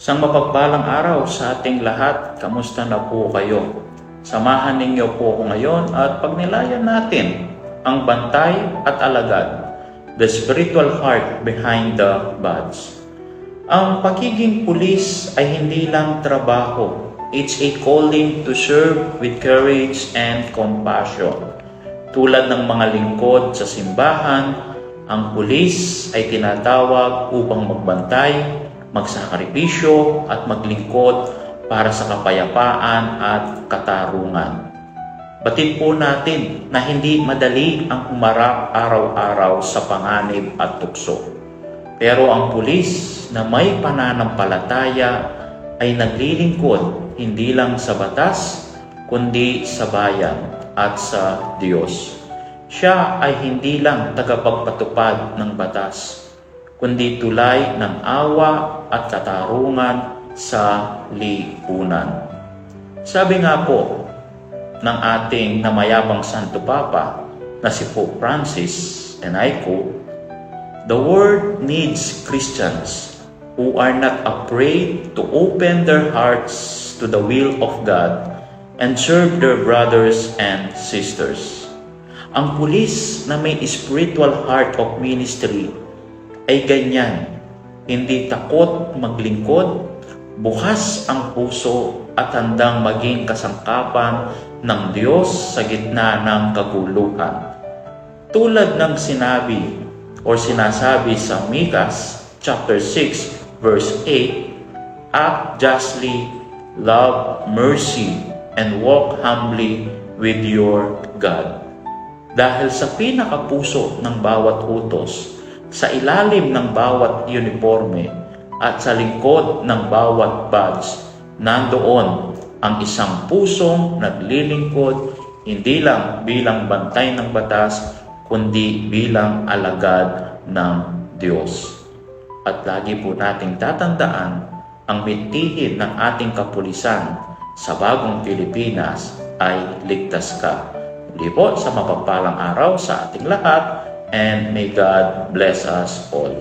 Isang mapagpalang araw sa ating lahat. Kamusta na po kayo? Samahan ninyo po ako ngayon at pagnilayan natin ang bantay at alagad, the spiritual heart behind the badge. Ang pagiging pulis ay hindi lang trabaho. It's a calling to serve with courage and compassion. Tulad ng mga lingkod sa simbahan, ang pulis ay tinatawag upang magbantay, magsakripisyo at maglingkod para sa kapayapaan at katarungan. Batid po natin na hindi madali ang humarap araw-araw sa panganib at tukso. Pero ang pulis na may pananampalataya ay naglilingkod hindi lang sa batas, kundi sa bayan at sa Diyos. Siya ay hindi lang tagapagpatupad ng batas, kundi tulay ng awa at katarungan sa lipunan. Sabi nga po ng ating namayabang Santo Papa na si Pope Francis, and I quote, "The world needs Christians who are not afraid to open their hearts to the will of God and serve their brothers and sisters." Ang pulis na may spiritual heart of ministry ay ganyan, hindi takot maglingkod, bukas ang puso at handang maging kasangkapan ng Diyos sa gitna ng kaguluhan. Tulad ng sinasabi sa Mikas chapter 6 verse 8, "Act justly, love mercy, and walk humbly with your God." Dahil sa pinakapuso ng bawat utos, sa ilalim ng bawat uniforme at sa lingkod ng bawat badge, nandoon ang isang pusong naglilingkod hindi lang bilang bantay ng batas, kundi bilang alagad ng Diyos. At lagi po nating tatandaan ang mithiin ng ating kapulisan sa bagong Pilipinas ay ligtas ka. Muli po sa mapagpalang araw sa ating lahat, and may God bless us all.